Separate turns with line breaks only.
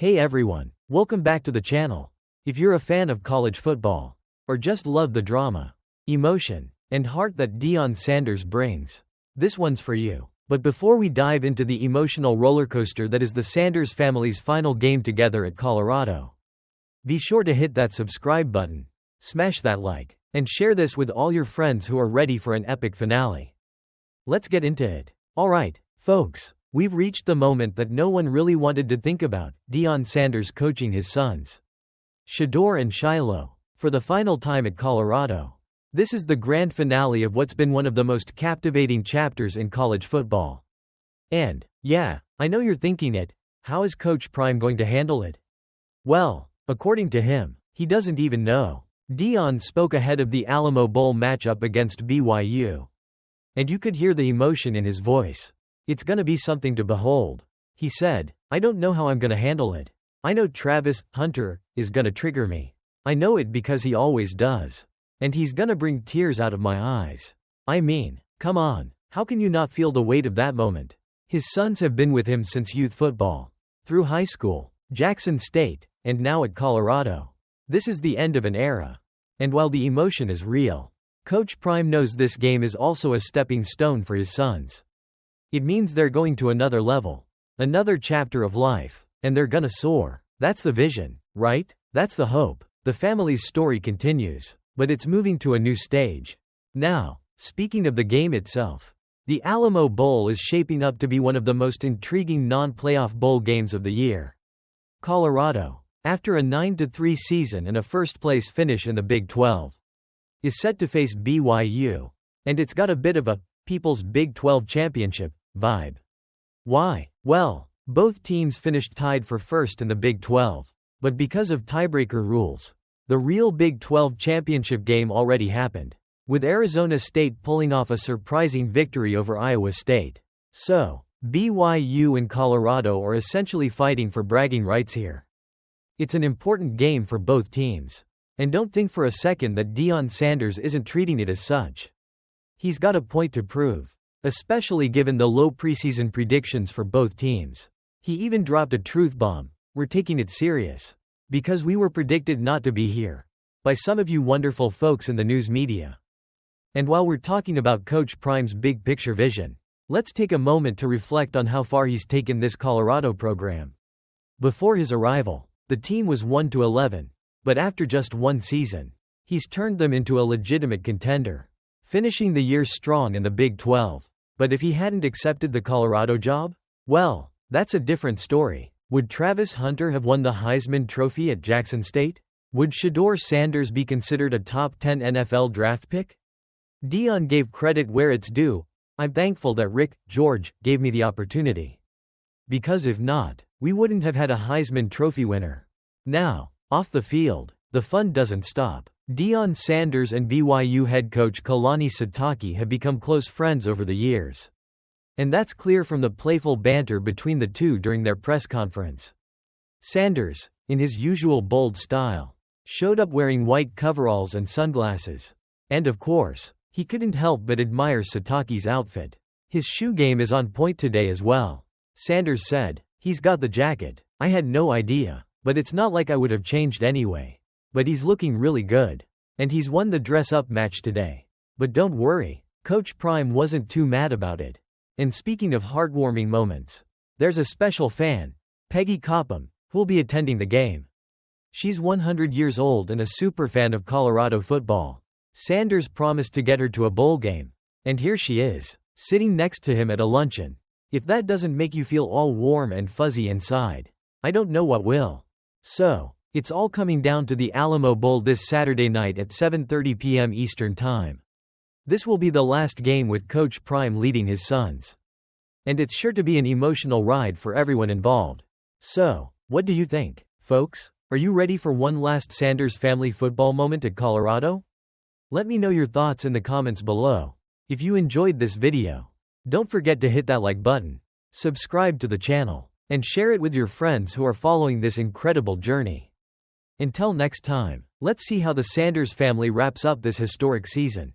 Hey everyone, welcome back to the channel. If you're a fan of college football, or just love the drama, emotion, and heart that Deion Sanders brings, this one's for you. But before we dive into the emotional rollercoaster that is the Sanders family's final game together at Colorado, be sure to hit that subscribe button, smash that like, and share this with all your friends who are ready for an epic finale. Let's get into it. Alright, folks, we've reached the moment that no one really wanted to think about, Deion Sanders coaching his sons, Shedeur and Shilo, for the final time at Colorado. This is the grand finale of what's been one of the most captivating chapters in college football. And, yeah, I know you're thinking it, how is Coach Prime going to handle it? Well, according to him, he doesn't even know. Deion spoke ahead of the Alamo Bowl matchup against BYU. And you could hear the emotion in his voice. It's gonna be something to behold. He said, I don't know how I'm gonna handle it. I know Travis Hunter is gonna trigger me. I know it because he always does. And he's gonna bring tears out of my eyes. I mean, come on, how can you not feel the weight of that moment? His sons have been with him since youth football, through high school, Jackson State, and now at Colorado. This is the end of an era. And while the emotion is real, Coach Prime knows this game is also a stepping stone for his sons. It means they're going to another level, another chapter of life, and they're gonna soar. That's the vision, right? That's the hope. The family's story continues, but it's moving to a new stage. Now, speaking of the game itself, the Alamo Bowl is shaping up to be one of the most intriguing non-playoff bowl games of the year. Colorado, after a 9-3 season and a first-place finish in the Big 12, is set to face BYU, and it's got a bit of a People's Big 12 Championship vibe. Why? Well, both teams finished tied for first in the Big 12, but because of tiebreaker rules, the real Big 12 championship game already happened, with Arizona State pulling off a surprising victory over Iowa State. So, BYU and Colorado are essentially fighting for bragging rights here. It's an important game for both teams. And don't think for a second that Deion Sanders isn't treating it as such. He's got a point to prove, especially given the low preseason predictions for both teams. He even dropped a truth bomb. We're taking it serious. Because we were predicted not to be here. By some of you wonderful folks in the news media. And while we're talking about Coach Prime's big picture vision, let's take a moment to reflect on how far he's taken this Colorado program. Before his arrival, the team was 1-11. But after just one season, he's turned them into a legitimate contender, finishing the year strong in the Big 12. But if he hadn't accepted the Colorado job? Well, that's a different story. Would Travis Hunter have won the Heisman Trophy at Jackson State? Would Shedeur Sanders be considered a top 10 NFL draft pick? Deion gave credit where it's due. I'm thankful that Rick George gave me the opportunity. Because if not, we wouldn't have had a Heisman Trophy winner. Now, off the field, the fun doesn't stop. Deion Sanders and BYU head coach Kalani Sitake have become close friends over the years. And that's clear from the playful banter between the two during their press conference. Sanders, in his usual bold style, showed up wearing white coveralls and sunglasses. And of course, he couldn't help but admire Sitake's outfit. His shoe game is on point today as well. Sanders said, he's got the jacket. I had no idea. But it's not like I would have changed anyway. But he's looking really good. And he's won the dress-up match today. But don't worry, Coach Prime wasn't too mad about it. And speaking of heartwarming moments, there's a special fan, Peggy Copham, who'll be attending the game. She's 100 years old and a super fan of Colorado football. Sanders promised to get her to a bowl game. And here she is, sitting next to him at a luncheon. If that doesn't make you feel all warm and fuzzy inside, I don't know what will. So, it's all coming down to the Alamo Bowl this Saturday night at 7:30 p.m. Eastern Time. This will be the last game with Coach Prime leading his sons. And it's sure to be an emotional ride for everyone involved. So, what do you think, folks? Are you ready for one last Sanders family football moment at Colorado? Let me know your thoughts in the comments below. If you enjoyed this video, don't forget to hit that like button, subscribe to the channel, and share it with your friends who are following this incredible journey. Until next time, let's see how the Sanders family wraps up this historic season.